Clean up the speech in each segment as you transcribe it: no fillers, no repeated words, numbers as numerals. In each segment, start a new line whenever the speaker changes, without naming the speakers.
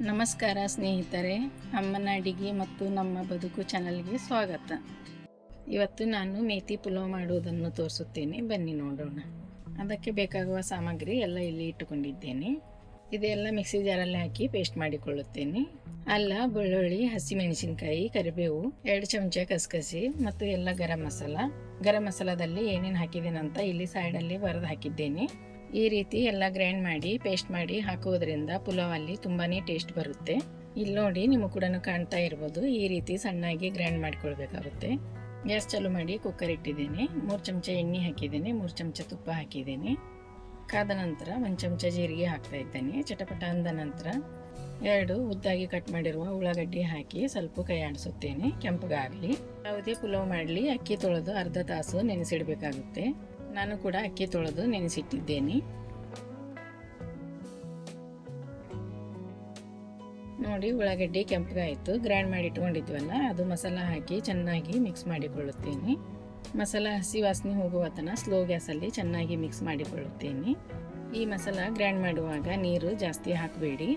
ನಮಸ್ಕಾರ ಸ್ನೇಹಿತರೆ, ಅಮ್ಮನ ಅಡಿಗೆ ಮತ್ತು ನಮ್ಮ ಬದುಕು ಚಾನಲ್ಗೆ ಸ್ವಾಗತ. ಇವತ್ತು ನಾನು ಮೇಥಿ ಪುಲಾವ್ ಮಾಡುವುದನ್ನು ತೋರಿಸುತ್ತೇನೆ, ಬನ್ನಿ ನೋಡೋಣ. ಅದಕ್ಕೆ ಬೇಕಾಗುವ ಸಾಮಗ್ರಿ ಎಲ್ಲ ಇಲ್ಲಿ ಇಟ್ಟುಕೊಂಡಿದ್ದೇನೆ. ಇದೆಲ್ಲ ಮಿಕ್ಸಿ ಜಾರಲ್ಲಿ ಹಾಕಿ ಪೇಸ್ಟ್ ಮಾಡಿಕೊಳ್ಳುತ್ತೇನೆ. ಅಲ್ಲ, ಬೆಳ್ಳುಳ್ಳಿ, ಹಸಿಮೆಣಸಿನಕಾಯಿ, ಕರಿಬೇವು, 2 ಚಮಚ ಕಸಕಸಿ ಮತ್ತು ಎಲ್ಲ ಗರಂ ಮಸಾಲದಲ್ಲಿ ಏನೇನು ಹಾಕಿದ್ದೇನೆ ಅಂತ ಇಲ್ಲಿ ಸೈಡಲ್ಲಿ ಬರೆದು ಹಾಕಿದ್ದೇನೆ. ಈ ರೀತಿ ಎಲ್ಲ ಗ್ರೈಂಡ್ ಮಾಡಿ ಪೇಸ್ಟ್ ಮಾಡಿ ಹಾಕುವುದರಿಂದ ಪುಲಾವಲ್ಲಿ ತುಂಬಾ ಟೇಸ್ಟ್ ಬರುತ್ತೆ. ಇಲ್ಲಿ ನೋಡಿ, ನಿಮಗೆ ಕೂಡ ಕಾಣ್ತಾ ಇರ್ಬೋದು. ಈ ರೀತಿ ಸಣ್ಣಾಗಿ ಗ್ರೈಂಡ್ ಮಾಡಿಕೊಳ್ಬೇಕಾಗುತ್ತೆ. ಗ್ಯಾಸ್ ಚಾಲು ಮಾಡಿ ಕುಕ್ಕರ್ ಇಟ್ಟಿದ್ದೇನೆ. 3 ಚಮಚ ಎಣ್ಣೆ ಹಾಕಿದ್ದೇನೆ, 3 ಚಮಚ ತುಪ್ಪ ಹಾಕಿದ್ದೇನೆ. ಕಾದ ನಂತರ 1 ಚಮಚ ಜೀರಿಗೆ ಹಾಕ್ತಾ ಇದ್ದೇನೆ. ಚಟಪಟ ಅಂದ ನಂತರ 2 ಉದ್ದಾಗಿ ಕಟ್ ಮಾಡಿರುವ ಉಳ್ಳಾಗಡ್ಡಿ ಹಾಕಿ ಸ್ವಲ್ಪ ಕೈ ಆಡಿಸುತ್ತೇನೆ, ಕೆಂಪಗಾಗಲಿ. ಯಾವುದೇ ಪುಲಾವ್ ಮಾಡಲಿ ಅಕ್ಕಿ ತೊಳೆದು ಅರ್ಧ ತಾಸು ನೆನೆಸಿಡಬೇಕಾಗುತ್ತೆ. ನಾನು ಕೂಡ ಅಕ್ಕಿ ತೊಳೆದು ನೆನೆಸಿಟ್ಟಿದ್ದೇನೆ. ನೋಡಿ, ಉಳ್ಳಾಗಡ್ಡಿ ಕೆಂಪಗಾಯಿತು. ಗ್ರೈಂಡ್ ಮಾಡಿ ಇಟ್ಕೊಂಡಿದ್ವಲ್ಲ, ಅದು ಮಸಾಲ ಹಾಕಿ ಚೆನ್ನಾಗಿ ಮಿಕ್ಸ್ ಮಾಡಿಕೊಳ್ಳುತ್ತೇನೆ. ಮಸಾಲ ಹಸಿ ವಾಸನೆ ಹೋಗುವ ತನಕ ಸ್ಲೋ ಗ್ಯಾಸಲ್ಲಿ ಚೆನ್ನಾಗಿ ಮಿಕ್ಸ್ ಮಾಡಿಕೊಳ್ಳುತ್ತೇನೆ. ಈ ಮಸಾಲ ಗ್ರೈಂಡ್ ಮಾಡುವಾಗ ನೀರು ಜಾಸ್ತಿ ಹಾಕಬೇಡಿ,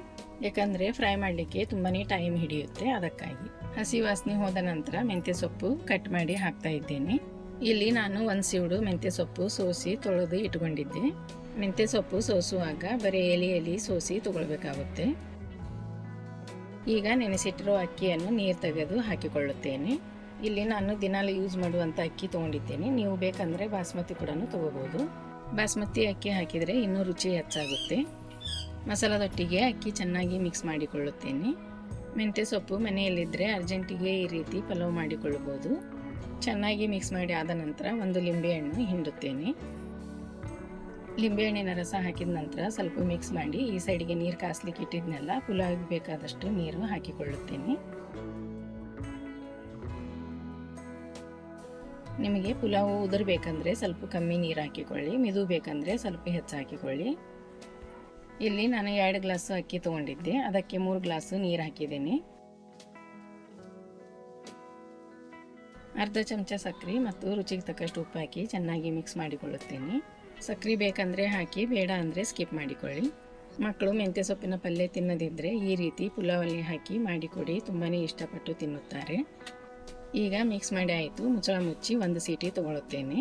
ಯಾಕಂದರೆ ಫ್ರೈ ಮಾಡಲಿಕ್ಕೆ ತುಂಬಾ ಟೈಮ್ ಹಿಡಿಯುತ್ತೆ. ಅದಕ್ಕಾಗಿ ಹಸಿ ವಾಸನೆ ಹೋದ ನಂತರ ಮೆಂತ್ಯ ಸೊಪ್ಪು ಕಟ್ ಮಾಡಿ ಹಾಕ್ತಾ ಇದ್ದೇನೆ. ಇಲ್ಲಿ ನಾನು 1 ಸೀಡು ಮೆಂತ್ಯ ಸೊಪ್ಪು ಸೋಸಿ ತೊಳೆದು ಇಟ್ಕೊಂಡಿದ್ದೆ. ಮೆಂತ್ಯ ಸೊಪ್ಪು ಸೋಸುವಾಗ ಬರೀ ಎಲೆ ಸೋಸಿ ತಗೊಳ್ಬೇಕಾಗುತ್ತೆ. ಈಗ ನೆನೆಸಿಟ್ಟಿರೋ ಅಕ್ಕಿಯನ್ನು ನೀರು ತೆಗೆದು ಹಾಕಿಕೊಳ್ಳುತ್ತೇನೆ. ಇಲ್ಲಿ ನಾನು ದಿನಾಲು ಯೂಸ್ ಮಾಡುವಂಥ ಅಕ್ಕಿ ತೊಗೊಂಡಿದ್ದೇನೆ. ನೀವು ಬೇಕಂದರೆ ಬಾಸ್ಮತಿ ಕೂಡ ತೊಗೋಬೋದು. ಬಾಸ್ಮತಿ ಅಕ್ಕಿ ಹಾಕಿದರೆ ಇನ್ನೂ ರುಚಿ ಹೆಚ್ಚಾಗುತ್ತೆ. ಮಸಾಲದೊಟ್ಟಿಗೆ ಅಕ್ಕಿ ಚೆನ್ನಾಗಿ ಮಿಕ್ಸ್ ಮಾಡಿಕೊಳ್ಳುತ್ತೇನೆ. ಮೆಂತ್ಯ ಸೊಪ್ಪು ಮನೆಯಲ್ಲಿದ್ದರೆ ಅರ್ಜೆಂಟಿಗೆ ಈ ರೀತಿ ಪಲಾವ್ ಮಾಡಿಕೊಳ್ಳಬಹುದು. ಚೆನ್ನಾಗಿ ಮಿಕ್ಸ್ ಮಾಡಿ ಆದ ನಂತರ 1 ಲಿಂಬೆಹಣ್ಣು ಹಿಂಡುತ್ತೇನೆ. ಲಿಂಬೆಹಣ್ಣಿನ ರಸ ಹಾಕಿದ ನಂತರ ಸ್ವಲ್ಪ ಮಿಕ್ಸ್ ಮಾಡಿ ಈ ಸೈಡಿಗೆ ನೀರು ಕಾಸ್ಲಿಕ್ಕೆ ಇಟ್ಟಿದ್ನೆಲ್ಲ ಪುಲಾವ್ಗೆ ಬೇಕಾದಷ್ಟು ನೀರು ಹಾಕಿಕೊಳ್ಳುತ್ತೇನೆ. ನಿಮಗೆ ಪುಲಾವ್ ಉದುರಬೇಕಂದ್ರೆ ಸ್ವಲ್ಪ ಕಮ್ಮಿ ನೀರು ಹಾಕಿಕೊಳ್ಳಿ, ಮಿದು ಬೇಕಂದರೆ ಸ್ವಲ್ಪ ಹೆಚ್ಚು ಹಾಕಿಕೊಳ್ಳಿ. ಇಲ್ಲಿ ನಾನು 2 ಗ್ಲಾಸು ಅಕ್ಕಿ ತೊಗೊಂಡಿದ್ದೆ, ಅದಕ್ಕೆ 3 ಗ್ಲಾಸು ನೀರು ಹಾಕಿದ್ದೇನೆ. ಅರ್ಧ ಚಮಚ ಸಕ್ಕರೆ ಮತ್ತು ರುಚಿಗೆ ತಕ್ಕಷ್ಟು ಉಪ್ಪು ಹಾಕಿ ಚೆನ್ನಾಗಿ ಮಿಕ್ಸ್ ಮಾಡಿಕೊಳ್ಳುತ್ತೇನೆ. ಸಕ್ಕರೆ ಬೇಕಂದರೆ ಹಾಕಿ, ಬೇಡ ಅಂದರೆ ಸ್ಕಿಪ್ ಮಾಡಿಕೊಳ್ಳಿ. ಮಕ್ಕಳು ಮೆಂತ್ಯ ಸೊಪ್ಪಿನ ಪಲ್ಯ ತಿನ್ನದಿದ್ದರೆ ಈ ರೀತಿ ಪುಲಾವಲ್ಲಿ ಹಾಕಿ ಮಾಡಿಕೊಡಿ, ತುಂಬಾ ಇಷ್ಟಪಟ್ಟು ತಿನ್ನುತ್ತಾರೆ. ಈಗ ಮಿಕ್ಸ್ ಮಾಡಿ ಆಯಿತು. ಮುಚ್ಚಳ ಮುಚ್ಚಿ 1 ಸೀಟಿ ತೊಗೊಳುತ್ತೇನೆ.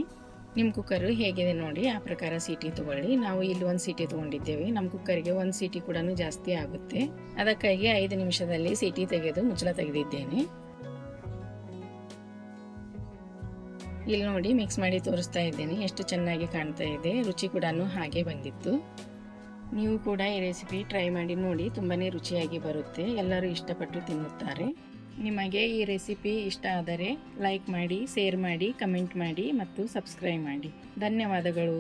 ನಿಮ್ಮ ಕುಕ್ಕರು ಹೇಗಿದೆ ನೋಡಿ, ಆ ಪ್ರಕಾರ ಸೀಟಿ ತೊಗೊಳ್ಳಿ. ನಾವು ಇಲ್ಲಿ 1 ಸೀಟಿ ತೊಗೊಂಡಿದ್ದೇವೆ. ನಮ್ಮ ಕುಕ್ಕರಿಗೆ 1 ಸೀಟಿ ಕೂಡ ಜಾಸ್ತಿ ಆಗುತ್ತೆ. ಅದಕ್ಕಾಗಿ 5 ನಿಮಿಷದಲ್ಲಿ ಸೀಟಿ ತೆಗೆದು ಮುಚ್ಚಳ ತೆಗೆದಿದ್ದೇನೆ. ಇಲ್ಲಿ ನೋಡಿ, ಮಿಕ್ಸ್ ಮಾಡಿ ತೋರಿಸ್ತಾ ಇದ್ದೇನೆ, ಎಷ್ಟು ಚೆನ್ನಾಗಿ ಕಾಣ್ತಾ ಇದೆ. ರುಚಿ ಕೂಡ ಹಾಗೆ ಬಂದಿತ್ತು. ನೀವು ಕೂಡ ಈ ರೆಸಿಪಿ ಟ್ರೈ ಮಾಡಿ ನೋಡಿ, ತುಂಬಾ ರುಚಿಯಾಗಿ ಬರುತ್ತೆ. ಎಲ್ಲರೂ ಇಷ್ಟಪಟ್ಟು ತಿನ್ನುತ್ತಾರೆ. ನಿಮಗೆ ಈ ರೆಸಿಪಿ ಇಷ್ಟ ಆದರೆ ಲೈಕ್ ಮಾಡಿ, ಶೇರ್ ಮಾಡಿ, ಕಮೆಂಟ್ ಮಾಡಿ ಮತ್ತು ಸಬ್ಸ್ಕ್ರೈಬ್ ಮಾಡಿ. ಧನ್ಯವಾದಗಳು.